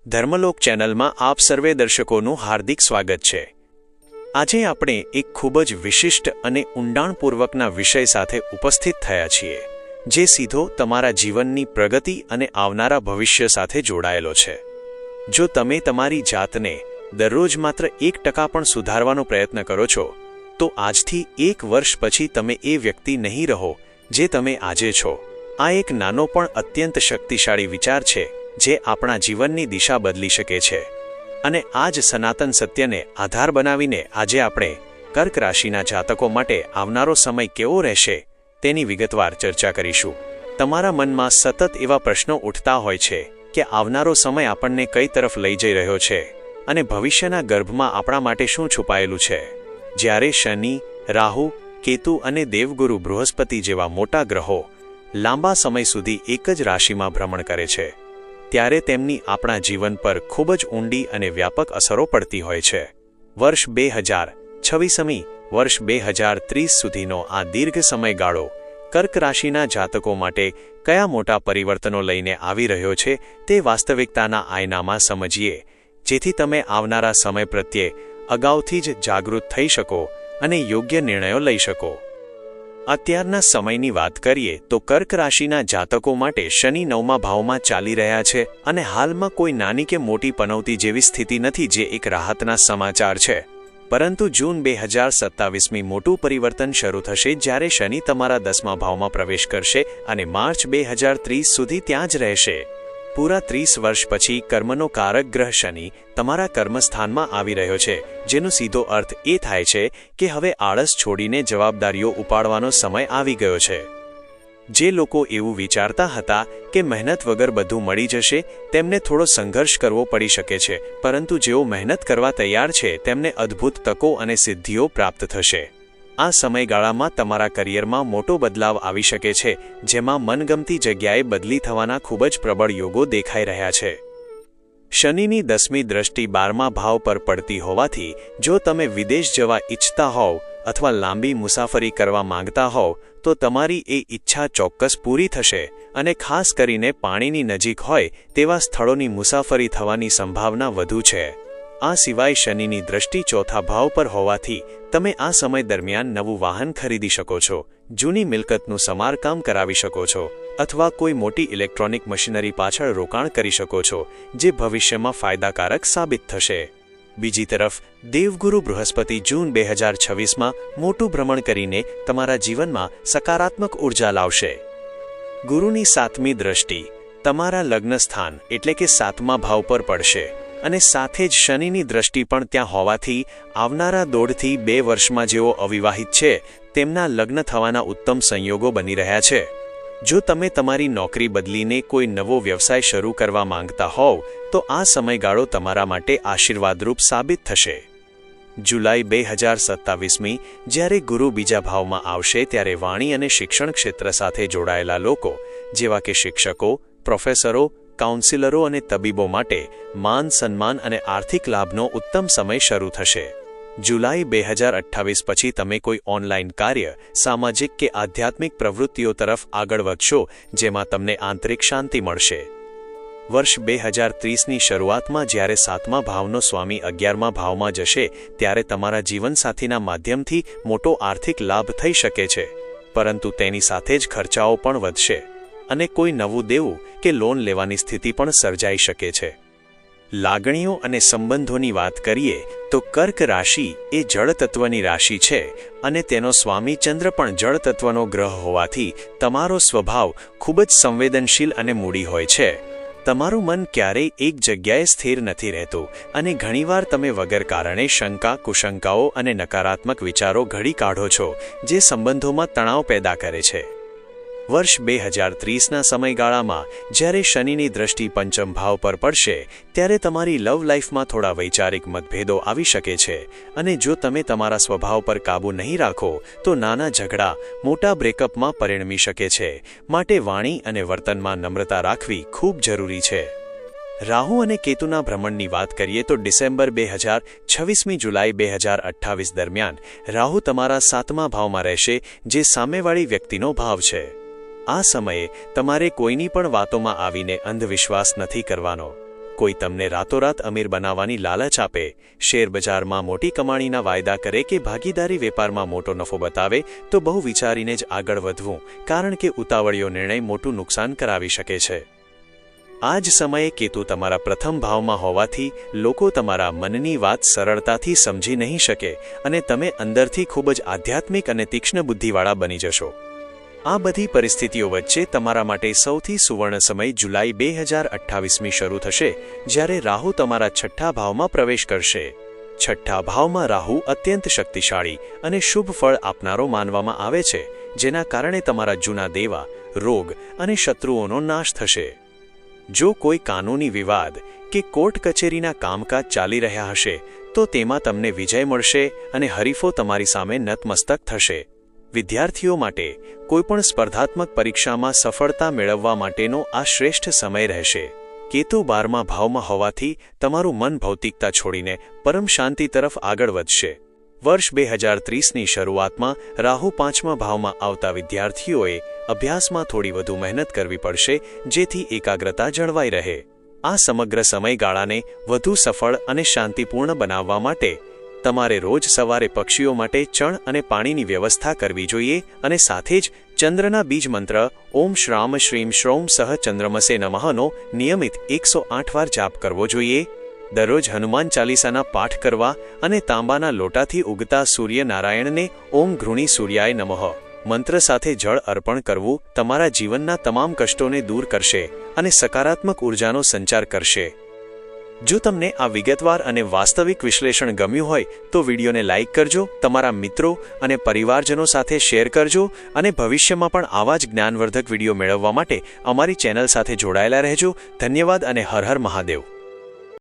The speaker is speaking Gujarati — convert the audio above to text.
ધર્મલોક ચેનલમાં આપ સર્વે દર્શકોનું હાર્દિક સ્વાગત છે। આજે આપણે એક ખૂબ જ વિશિષ્ટ અને ઊંડાણપૂર્વકના વિષય સાથે ઉપસ્થિત થયા છીએ, જે સીધો તમારા જીવનની પ્રગતિ અને આવનારા ભવિષ્ય સાથે જોડાયેલો છે। જો તમે તમારી જાતને દરરોજ માત્ર 1% પણ સુધારવાનો પ્રયત્ન કરો છો, તો આજથી 1 વર્ષ પછી તમે એ વ્યક્તિ નહીં રહો જે તમે આજે છો। આ એક નાનો પણ અત્યંત શક્તિશાળી વિચાર છે, જે આપણા જીવનની દિશા બદલી શકે છે। અને આ જ સનાતન સત્યને આધાર બનાવીને આજે આપણે કર્ક રાશિના જાતકો માટે આવનારો સમય કેવો રહેશે તેની વિગતવાર ચર્ચા કરીશું। તમારા મનમાં સતત એવા પ્રશ્નો ઉઠતા હોય છે કે આવનારો સમય આપણને કઈ તરફ લઈ જઈ રહ્યો છે અને ભવિષ્યના ગર્ભમાં આપણા માટે શું છુપાયેલું છે। જ્યારે શનિ, રાહુ, કેતુ અને દેવગુરુ બૃહસ્પતિ જેવા મોટા ગ્રહો લાંબા સમય સુધી એક જ રાશિમાં ભ્રમણ કરે છે, ત્યારે તેમની આપણા જીવન પર ખૂબ જ ઊંડી અને વ્યાપક અસરો પડતી હોય છે। વર્ષ 2026 વર્ષ 2030 સુધીનો આ દીર્ઘ સમયગાળો કર્ક રાશિના જાતકો માટે કયા મોટા પરિવર્તનો લઈને આવી રહ્યો છે તે વાસ્તવિકતાના આયનામાં સમજીએ, જેથી તમે આવનારા સમય પ્રત્યે અગાઉથી જ જાગૃત થઈ શકો અને યોગ્ય નિર્ણયો લઈ શકો। અત્યારના સમયની વાત કરીએ તો કર્ક રાશિના જાતકો માટે શનિ 9મા ભાવમાં ચાલી રહ્યા છે અને હાલમાં કોઈ નાની કે મોટી પનૌતી જેવી સ્થિતિ નથી, જે એક રાહતના સમાચાર છે। પરંતુ જૂન 2027 મોટું પરિવર્તન શરૂ થશે, જ્યારે શનિ તમારા 10મા ભાવમાં પ્રવેશ કરશે અને માર્ચ 2030 સુધી ત્યાં જ રહેશે। પૂરા 30 વર્ષ પછી કર્મનો કારક ગ્રહ શનિ તમારા કર્મસ્થાનમાં આવી રહ્યો છે, જેનો સીધો અર્થ એ થાય છે કે હવે આળસ છોડીને જવાબદારીઓ ઉપાડવાનો સમય આવી ગયો છે। જે લોકો એવું વિચારતા હતા કે મહેનત વગર બધું મળી જશે, તેમને થોડો સંઘર્ષ કરવો પડી શકે છે, પરંતુ જેઓ મહેનત કરવા તૈયાર છે તેમને અદ્ભુત તકો અને સિદ્ધિઓ પ્રાપ્ત થશે। આ સમયગાળામાં તમારા કરિયરમાં મોટો બદલાવ આવી શકે છે, જેમાં મનગમતી જગ્યાએ બદલી થવાના ખૂબ જ પ્રબળ યોગો દેખાઈ રહ્યા છે। શનિની 10મી દ્રષ્ટિ 12મા ભાવ પર પડતી હોવાથી જો તમે વિદેશ જવા ઈચ્છતા હોવ અથવા લાંબી મુસાફરી કરવા માંગતા હોવ તો તમારી એ ઈચ્છા ચોક્કસ પૂરી થશે, અને ખાસ કરીને પાણીની નજીક હોય તેવા સ્થળોની મુસાફરી થવાની સંભાવના વધુ છે। આ સિવાય શનિની દ્રષ્ટિ 4થા ભાવ પર હોવાથી તમે આ સમય દરમિયાન નવું વાહન ખરીદી શકો છો, જૂની મિલકતનું સમારકામ કરાવી શકો છો અથવા કોઈ મોટી ઇલેક્ટ્રોનિક મશીનરી પાછળ રોકાણ કરી શકો છો, જે ભવિષ્યમાં ફાયદાકારક સાબિત થશે। બીજી તરફ દેવગુરુ બૃહસ્પતિ જૂન 2026માં મોટું ભ્રમણ કરીને તમારા જીવનમાં સકારાત્મક ઉર્જા લાવશે। ગુરુની 7મી દ્રષ્ટિ તમારા લગ્ન સ્થાન એટલે કે 7મા ભાવ પર પડશે, અને સાથે જ શનિની દ્રષ્ટિ પણ ત્યાં હોવાથી આવનારા 1.5 થી 2 વર્ષમાં જેઓ અવિવાહિત છે તેમના લગ્ન થવાના ઉત્તમ સંયોગો બની રહ્યા છે। જો તમે તમારી નોકરી બદલીને કોઈ નવો વ્યવસાય શરૂ કરવા માંગતા હોવ તો આ સમયગાળો તમારા માટે આશીર્વાદરૂપ સાબિત થશે। જુલાઈ 2027 જ્યારે ગુરુ બીજા ભાવમાં આવશે, ત્યારે વાણી અને શિક્ષણ ક્ષેત્ર સાથે જોડાયેલા લોકો જેવા કે શિક્ષકો, પ્રોફેસરો, કાઉન્સિલરો અને તબીબો માટે માન, સન્માન અને આર્થિક લાભનો ઉત્તમ સમય શરૂ થશે। જુલાઈ 2028 પછી તમે કોઈ ઓનલાઈન કાર્ય, સામાજિક કે આધ્યાત્મિક પ્રવૃત્તિઓ તરફ આગળ વધશો, જેમાં તમને આંતરિક શાંતિ મળશે। વર્ષ 2030ની શરૂઆતમાં જ્યારે 7મા ભાવનો સ્વામી 11મા ભાવમાં જશે, ત્યારે તમારા જીવનસાથીના માધ્યમથી મોટો આર્થિક લાભ થઈ શકે છે, પરંતુ તેની સાથે જ ખર્ચાઓ પણ વધશે અને કોઈ નવું દેવું કે લોન લેવાની સ્થિતિ પણ સર્જાઈ શકે છે। લાગણીઓ અને સંબંધોની વાત કરીએ તો કર્ક રાશિ એ જળ તત્વની રાશિ છે અને તેનો સ્વામી ચંદ્ર પણ જળ તત્વનો ગ્રહ હોવાથી તમારો સ્વભાવ ખૂબ જ સંવેદનશીલ અને મૂડી હોય છે। તમારું મન ક્યારેય એક જગ્યાએ સ્થિર નથી રહેતું અને ઘણીવાર તમે વગર કારણે શંકા, કુશંકાઓ અને નકારાત્મક વિચારો ઘડી કાઢો છો, જે સંબંધોમાં તણાવ પેદા કરે છે। વર્ષ 2030ના સમયગાળામાં જ્યારે શનિની દ્રષ્ટિ 5મ ભાવ પર પડશે, ત્યારે તમારી લવ લાઈફમાં થોડા વૈચારિક મતભેદો આવી શકે છે, અને જો તમે તમારા સ્વભાવ પર કાબૂ નહીં રાખો તો નાના ઝઘડા મોટા બ્રેકઅપમાં પરિણમી શકે છે। માટે વાણી અને વર્તનમાં નમ્રતા રાખવી ખૂબ જરૂરી છે। રાહુ અને કેતુના ભ્રમણની વાત કરીએ તો ડિસેમ્બર 2026 જુલાઈ 2028 દરમિયાન રાહુ તમારા 7મા ભાવમાં રહેશે, જે સામેવાળી વ્યક્તિનો ભાવ છે। આ સમયે તમારે કોઈની પણ વાતોમાં આવીને અંધવિશ્વાસ નથી કરવાનો। કોઈ તમને રાતોરાત અમીર બનાવવાની લાલચ આપે, શેરબજારમાં મોટી કમાણીના વાયદા કરે કે ભાગીદારી વેપારમાં મોટો નફો બતાવે તો બહુ વિચારીને જ આગળ વધવું, કારણ કે ઉતાવળિયો નિર્ણય મોટું નુકસાન કરાવી શકે છે. આ જ સમયે કેતુ તમારા પ્રથમ ભાવમાં હોવાથી લોકો તમારા મનની વાત સરળતાથી સમજી નહીં શકે અને તમે અંદરથી ખૂબ જ આધ્યાત્મિક અને તીક્ષ્ણ બુદ્ધિવાળા બની જશો. આ બધી પરિસ્થિતિઓ વચ્ચે તમારા માટે સૌથી સુવર્ણ સમય જુલાઈ 2028 શરૂ થશે, જ્યારે રાહુ તમારા છઠ્ઠા ભાવમાં પ્રવેશ કરશે. છઠ્ઠા ભાવમાં રાહુ અત્યંત શક્તિશાળી અને શુભ ફળ આપનારો માનવામાં આવે છે, જેના કારણે તમારા જૂના દેવા, રોગ અને શત્રુઓનો નાશ થશે. જો કોઈ કાનૂની વિવાદ કે કોર્ટ કચેરીના કામકાજ ચાલી રહ્યા હશે તો તેમાં તમને વિજય મળશે અને હરીફો તમારી સામે નતમસ્તક થશે. વિદ્યાર્થીઓ માટે કોઈપણ સ્પર્ધાત્મક પરીક્ષામાં સફળતા મેળવવા માટેનો આ શ્રેષ્ઠ સમય રહેશે. કેતુ 12મા ભાવમાં હોવાથી તમારું મન ભૌતિકતા છોડીને પરમ શાંતિ તરફ આગળ વધશે. વર્ષ 2030ની શરૂઆતમાં રાહુ 5મા ભાવમાં આવતા વિદ્યાર્થીઓએ અભ્યાસમાં થોડી વધુ મહેનત કરવી પડશે, જેથી એકાગ્રતા જળવાઈ રહે. આ સમગ્ર સમયગાળાને વધુ સફળ અને શાંતિપૂર્ણ બનાવવા માટે તમારે રોજ સવારે પક્ષીઓ માટે ચણ અને પાણીની વ્યવસ્થા કરવી જોઈએ અને સાથે જ ચંદ્રના બીજ મંત્ર ઓમ શ્રામ શ્રીમ શ્રૌમ સહ ચંદ્રમસે નમઃનો નિયમિત 108 વાર જાપ કરવો જોઈએ. દરરોજ હનુમાન ચાલીસાના પાઠ કરવા અને તાંબાના લોટાથી ઉગતા સૂર્યનારાયણને ઓમ ઘૃણી સૂર્યાય નમઃ મંત્ર સાથે જળ અર્પણ કરવું તમારા જીવનના તમામ કષ્ટોને દૂર કરશે અને સકારાત્મક ઉર્જાનો સંચાર કરશે. જો તમને આ વિગતવાર અને વાસ્તવિક વિશ્લેષણ ગમ્યું હોય તો વિડીયોને લાઇક કરજો, તમારા મિત્રો અને પરિવારજનો સાથે શેર કરજો અને ભવિષ્યમાં પણ આવા જ જ્ઞાનવર્ધક વિડીયો મેળવવા માટે અમારી ચેનલ સાથે જોડાયેલા રહેજો. ધન્યવાદ અને હર હર મહાદેવ.